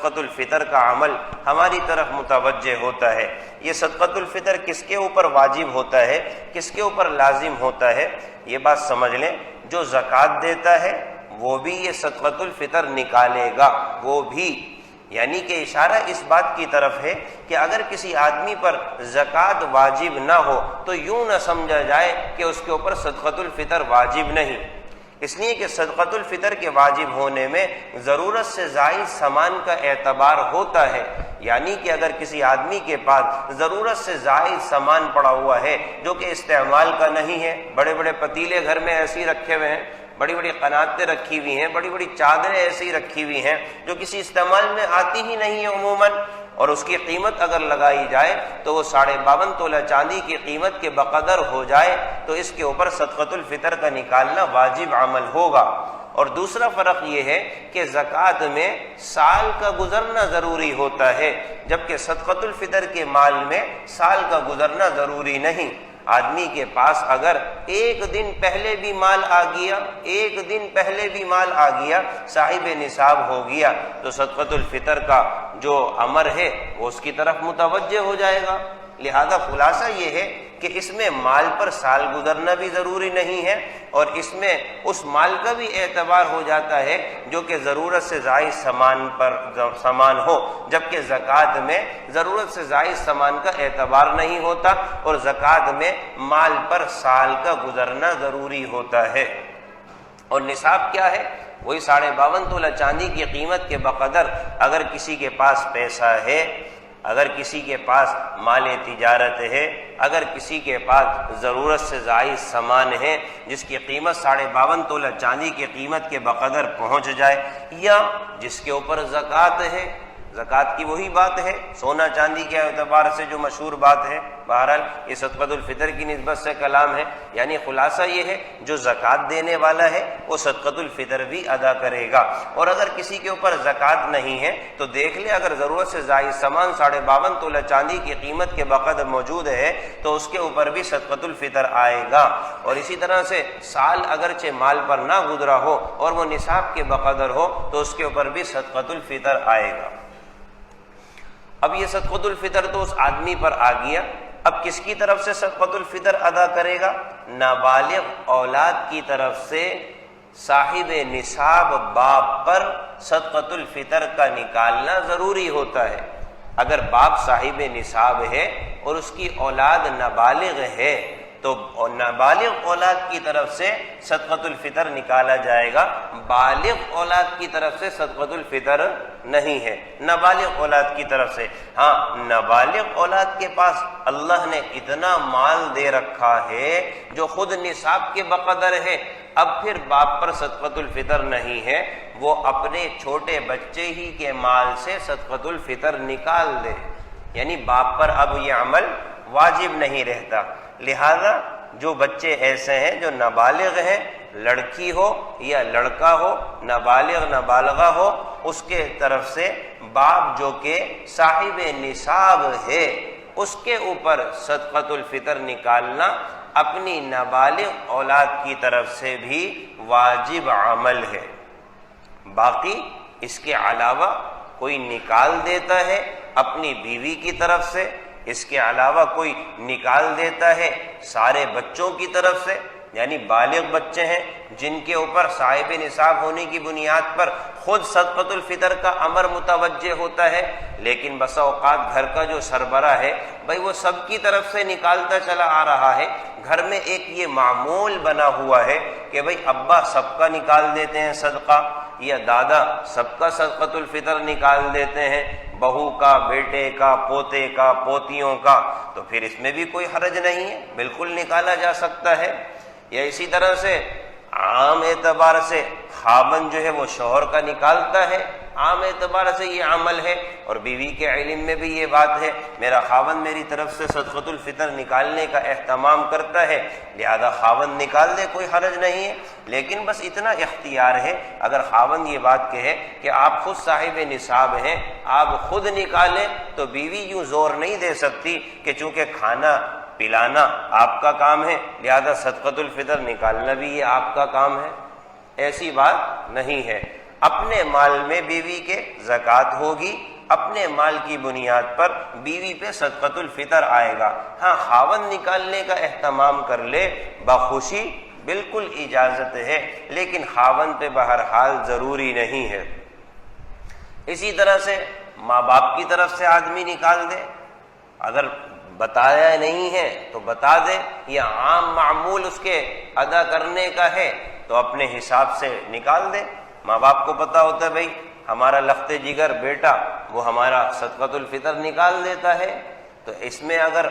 صدقۃ الفطر کا عمل ہماری طرف متوجہ ہوتا ہے۔ یہ صدقۃ الفطر کس کے اوپر واجب ہوتا ہے، کس کے اوپر لازم ہوتا ہے؟ یہ بات سمجھ لیں، جو زکوٰۃ دیتا ہے وہ بھی یہ صدقۃ الفطر نکالے گا، وہ بھی، یعنی کہ اشارہ اس بات کی طرف ہے کہ اگر کسی آدمی پر زکوٰۃ واجب نہ ہو تو یوں نہ سمجھا جائے کہ اس کے اوپر صدقۃ الفطر واجب نہیں، اس لیے کہ صدقۃ الفطر کے واجب ہونے میں ضرورت سے زائد سامان کا اعتبار ہوتا ہے، یعنی کہ اگر کسی آدمی کے پاس ضرورت سے زائد سامان پڑا ہوا ہے جو کہ استعمال کا نہیں ہے، بڑے بڑے پتیلے گھر میں ایسے ہی رکھے ہوئے ہیں، بڑی بڑی قناتیں رکھی ہوئی ہیں، بڑی بڑی چادریں ایسی رکھی ہوئی ہیں جو کسی استعمال میں آتی ہی نہیں ہے عموماً، اور اس کی قیمت اگر لگائی جائے تو وہ 52.5 تولہ چاندی کی قیمت کے بقدر ہو جائے تو اس کے اوپر صدقۃ الفطر کا نکالنا واجب عمل ہوگا۔ اور دوسرا فرق یہ ہے کہ زکوٰۃ میں سال کا گزرنا ضروری ہوتا ہے، جبکہ صدقۃ الفطر کے مال میں سال کا گزرنا ضروری نہیں۔ آدمی کے پاس اگر ایک دن پہلے بھی مال آ گیا، ایک دن پہلے بھی مال آ گیا، صاحب نصاب ہو گیا، تو صدقۃ الفطر کا جو امر ہے وہ اس کی طرف متوجہ ہو جائے گا۔ لہذا خلاصہ یہ ہے کہ اس میں مال پر سال گزرنا بھی ضروری نہیں ہے، اور اس میں اس مال کا بھی اعتبار ہو جاتا ہے جو کہ ضرورت سے زائد سامان ہو، جبکہ زکوٰۃ میں ضرورت سے زائد سامان کا اعتبار نہیں ہوتا، اور زکوٰۃ میں مال پر سال کا گزرنا ضروری ہوتا ہے۔ اور نصاب کیا ہے؟ وہی 52.5 تولہ چاندی کی قیمت کے بقدر اگر کسی کے پاس پیسہ ہے، اگر کسی کے پاس مال تجارت ہے، اگر کسی کے پاس ضرورت سے زائد سامان ہے جس کی قیمت 52.5 تولہ چاندی کی قیمت کے بقدر پہنچ جائے، یا جس کے اوپر زکوٰۃ ہے، زکوٰۃ کی وہی بات ہے سونا چاندی کے اعتبار سے جو مشہور بات ہے، بہرحال یہ صدقۃ الفطر کی نسبت سے کلام ہے، یعنی خلاصہ یہ ہے جو زکوٰۃ دینے والا ہے وہ صدقۃ الفطر بھی ادا کرے گا۔ اور اگر کسی کے اوپر زکوٰۃ نہیں ہے تو دیکھ لے، اگر ضرورت سے زائد سامان 52.5 تولہ چاندی کی قیمت کے بقدر موجود ہے تو اس کے اوپر بھی صدقۃ الفطر آئے گا۔ اور اسی طرح سے سال اگرچہ مال پر نہ گزرا ہو اور وہ نصاب کے بقدر ہو تو اس کے اوپر بھی صدقۃ الفطر آئے گا۔ اب یہ صدقۃ الفطر تو اس آدمی پر آ گیا، اب کس کی طرف سے صدقۃ الفطر ادا کرے گا؟ نابالغ اولاد کی طرف سے صاحب نصاب باپ پر صدقۃ الفطر کا نکالنا ضروری ہوتا ہے۔ اگر باپ صاحب نصاب ہے اور اس کی اولاد نابالغ ہے تو نابالغ اولاد کی طرف سے صدقۃ الفطر نکالا جائے گا، بالغ اولاد کی طرف سے صدقۃ الفطر نہیں ہے، نابالغ اولاد کی طرف سے۔ ہاں، نابالغ اولاد کے پاس اللہ نے اتنا مال دے رکھا ہے جو خود نصاب کے بقدر ہے، اب پھر باپ پر صدقۃ الفطر نہیں ہے، وہ اپنے چھوٹے بچے ہی کے مال سے صدقۃ الفطر نکال دے، یعنی باپ پر اب یہ عمل واجب نہیں رہتا۔ لہذا جو بچے ایسے ہیں جو نابالغ ہیں، لڑکی ہو یا لڑکا ہو، نابالغ نابالغہ ہو، اس کے طرف سے باپ جو کہ صاحب نصاب ہے اس کے اوپر صدقۃ الفطر نکالنا اپنی نابالغ اولاد کی طرف سے بھی واجب عمل ہے۔ باقی اس کے علاوہ کوئی نکال دیتا ہے اپنی بیوی کی طرف سے، اس کے علاوہ کوئی نکال دیتا ہے سارے بچوں کی طرف سے، یعنی بالغ بچے ہیں جن کے اوپر صاحب نصاب ہونے کی بنیاد پر خود صدقۃ الفطر کا امر متوجہ ہوتا ہے، لیکن بسا اوقات گھر کا جو سربراہ ہے بھائی وہ سب کی طرف سے نکالتا چلا آ رہا ہے، گھر میں ایک یہ معمول بنا ہوا ہے کہ بھائی ابا سب کا نکال دیتے ہیں صدقہ، یا دادا سب کا صدقۃ الفطر نکال دیتے ہیں، بہو کا، بیٹے کا، پوتے کا، پوتیوں کا، تو پھر اس میں بھی کوئی حرج نہیں ہے، بالکل نکالا جا سکتا ہے۔ یا اسی طرح سے عام اعتبار سے خاوند جو ہے وہ شوہر کا نکالتا ہے، عام اعتبار سے یہ عمل ہے، اور بیوی کے علم میں بھی یہ بات ہے میرا خاوند میری طرف سے صدقۃ الفطر نکالنے کا اہتمام کرتا ہے، لہذا خاوند نکال دے، کوئی حرج نہیں ہے۔ لیکن بس اتنا اختیار ہے، اگر خاوند یہ بات کہے کہ آپ خود صاحب نصاب ہیں، آپ خود نکالیں، تو بیوی یوں زور نہیں دے سکتی کہ چونکہ کھانا پلانا آپ کا کام ہے لہذا صدقۃ الفطر نکالنا بھی یہ آپ کا کام ہے، ایسی بات نہیں ہے۔ اپنے مال میں بیوی کے زکوٰۃ ہوگی، اپنے مال کی بنیاد پر بیوی پہ صدقۃ الفطر آئے گا۔ ہاں خاوند نکالنے کا اہتمام کر لے بخوشی، بالکل اجازت ہے، لیکن خاوند پہ بہرحال ضروری نہیں ہے۔ اسی طرح سے ماں باپ کی طرف سے آدمی نکال دے، اگر بتایا نہیں ہے تو بتا دے، یہ عام معمول اس کے ادا کرنے کا ہے تو اپنے حساب سے نکال دے۔ ماں باپ کو پتہ ہوتا ہے بھائی ہمارا لخت جگر بیٹا وہ ہمارا صدقۃ الفطر نکال دیتا ہے، تو اس میں اگر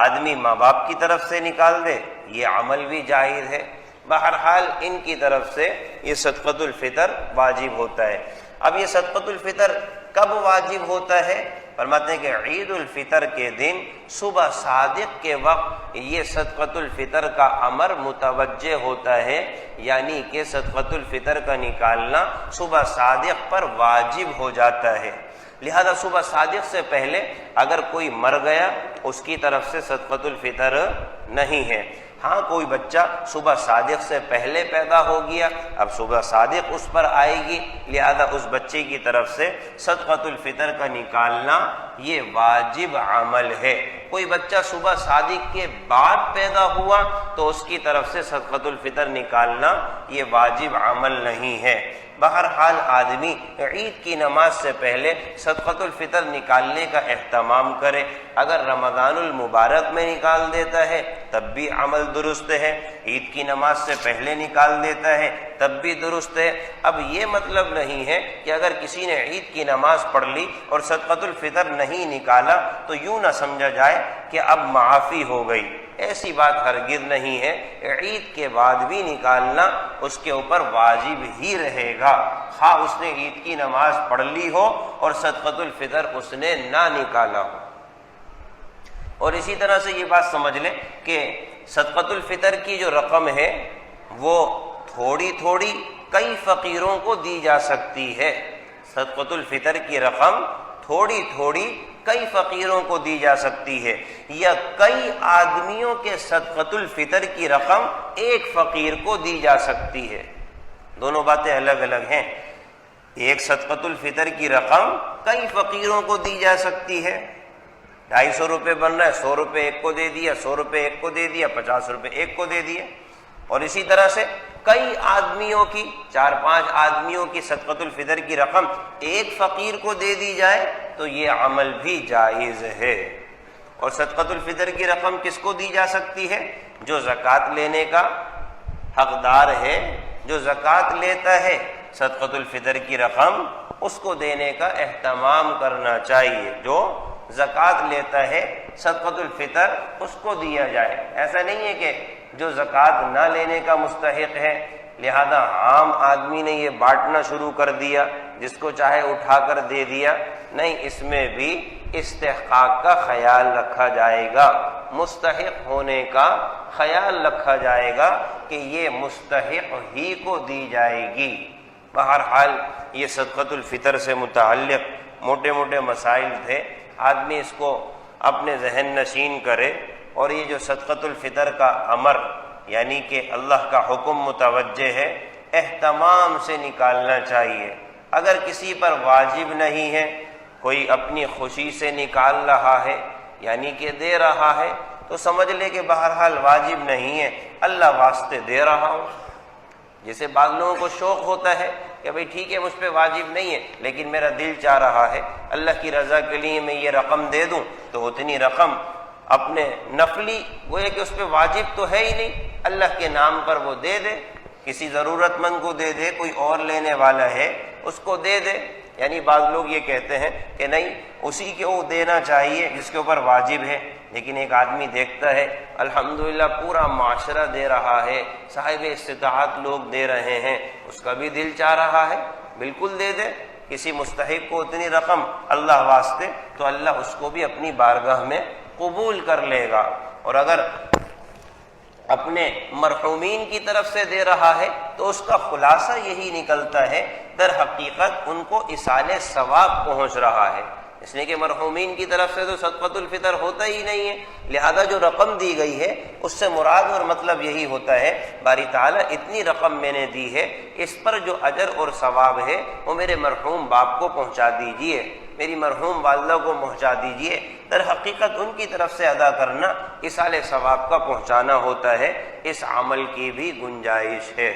آدمی ماں باپ کی طرف سے نکال دے یہ عمل بھی جائز ہے۔ بہرحال ان کی طرف سے یہ صدقۃ الفطر واجب ہوتا ہے۔ اب یہ صدقۃ الفطر کب واجب ہوتا ہے؟ فرماتے ہیں کہ عید الفطر کے دن صبح صادق کے وقت یہ صدقۃ الفطر کا امر متوجہ ہوتا ہے، یعنی کہ صدقۃ الفطر کا نکالنا صبح صادق پر واجب ہو جاتا ہے۔ لہذا صبح صادق سے پہلے اگر کوئی مر گیا اس کی طرف سے صدقۃ الفطر نہیں ہے۔ ہاں کوئی بچہ صبح صادق سے پہلے پیدا ہو گیا، اب صبح صادق اس پر آئے گی، لہذا اس بچے کی طرف سے صدقۃ الفطر کا نکالنا یہ واجب عمل ہے۔ کوئی بچہ صبح صادق کے بعد پیدا ہوا تو اس کی طرف سے صدقۃ الفطر نکالنا یہ واجب عمل نہیں ہے۔ بہرحال آدمی عید کی نماز سے پہلے صدقۃ الفطر نکالنے کا اہتمام کرے۔ اگر رمضان المبارک میں نکال دیتا ہے تب بھی عمل درست ہے، عید کی نماز سے پہلے نکال دیتا ہے تب بھی درست ہے۔ اب یہ مطلب نہیں ہے کہ اگر کسی نے عید کی نماز پڑھ لی اور صدقۃ الفطر نہیں نکالا تو یوں نہ سمجھا جائے کہ اب معافی ہو گئی، ایسی بات ہرگز نہیں ہے۔ عید کے بعد بھی نکالنا اس کے اوپر واجب ہی رہے گا، خواہ اس نے عید کی نماز پڑھ لی ہو اور صدقۃ الفطر اس نے نہ نکالا ہو۔ اور اسی طرح سے یہ بات سمجھ لیں کہ صدقۃ الفطر کی جو رقم ہے وہ تھوڑی تھوڑی کئی فقیروں کو دی جا سکتی ہے۔ صدقۃ الفطر کی رقم تھوڑی تھوڑی کئی فقیروں کو دی جا سکتی ہے، یا کئی آدمیوں کے صدقۃ الفطر کی رقم ایک فقیر کو دی جا سکتی ہے۔ دونوں باتیں الگ الگ ہیں۔ ایک صدقۃ الفطر کی رقم کئی فقیروں کو دی جا سکتی ہے، 250 روپے بن رہا ہے، 100 روپے ایک کو دے دیا، 100 روپے ایک کو دے دیا، 50 روپے ایک کو دے دیے۔ اور اسی طرح سے کئی آدمیوں کی 4-5 آدمیوں کی صدقۃ الفطر کی رقم ایک فقیر کو دے دی جائے تو یہ عمل بھی جائز ہے۔ اور صدقۃ الفطر کی رقم کس کو دی جا سکتی ہے؟ جو زکوٰۃ لینے کا حقدار ہے، جو زکوٰۃ لیتا ہے صدقۃ الفطر کی رقم اس کو دینے کا اہتمام کرنا چاہیے۔ جو زکوٰۃ لیتا ہے صدقۃ الفطر اس کو دیا جائے۔ ایسا نہیں ہے کہ جو زکوٰۃ نہ لینے کا مستحق ہے لہذا عام آدمی نے یہ بانٹنا شروع کر دیا، جس کو چاہے اٹھا کر دے دیا۔ نہیں، اس میں بھی استحقاق کا خیال رکھا جائے گا، مستحق ہونے کا خیال رکھا جائے گا کہ یہ مستحق ہی کو دی جائے گی۔ بہرحال یہ صدقۃ الفطر سے متعلق موٹے موٹے مسائل تھے، آدمی اس کو اپنے ذہن نشین کرے، اور یہ جو صدقۃ الفطر کا امر یعنی کہ اللہ کا حکم متوجہ ہے، اہتمام سے نکالنا چاہیے۔ اگر کسی پر واجب نہیں ہے، کوئی اپنی خوشی سے نکال رہا ہے یعنی کہ دے رہا ہے، تو سمجھ لے کہ بہرحال واجب نہیں ہے، اللہ واسطے دے رہا ہوں۔ جیسے بعض لوگوں کو شوق ہوتا ہے کہ بھئی ٹھیک ہے مجھ پہ واجب نہیں ہے لیکن میرا دل چاہ رہا ہے اللہ کی رضا کے لیے میں یہ رقم دے دوں، تو اتنی رقم اپنے نفلی وہ ہے کہ اس پہ واجب تو ہے ہی نہیں، اللہ کے نام پر وہ دے دے، کسی ضرورت مند کو دے دے، کوئی اور لینے والا ہے اس کو دے دے۔ یعنی بعض لوگ یہ کہتے ہیں کہ نہیں اسی کو دینا چاہیے جس کے اوپر واجب ہے، لیکن ایک آدمی دیکھتا ہے الحمدللہ پورا معاشرہ دے رہا ہے، صاحب استطاعت لوگ دے رہے ہیں، اس کا بھی دل چاہ رہا ہے، بالکل دے دے کسی مستحق کو اتنی رقم اللہ واسطے، تو اللہ اس کو بھی اپنی بارگاہ میں قبول کر لے گا۔ اور اگر اپنے مرحومین کی طرف سے دے رہا ہے تو اس کا خلاصہ یہی نکلتا ہے در حقیقت ان کو ایصال ثواب پہنچ رہا ہے، اس لیے کہ مرحومین کی طرف سے تو صدقۃ الفطر ہوتا ہی نہیں ہے، لہذا جو رقم دی گئی ہے اس سے مراد اور مطلب یہی ہوتا ہے باری تعالیٰ اتنی رقم میں نے دی ہے، اس پر جو اجر اور ثواب ہے وہ میرے مرحوم باپ کو پہنچا دیجئے، میری مرحوم والدہ کو پہنچا دیجئے۔ در حقیقت ان کی طرف سے ادا کرنا ایصال ثواب کا پہنچانا ہوتا ہے، اس عمل کی بھی گنجائش ہے۔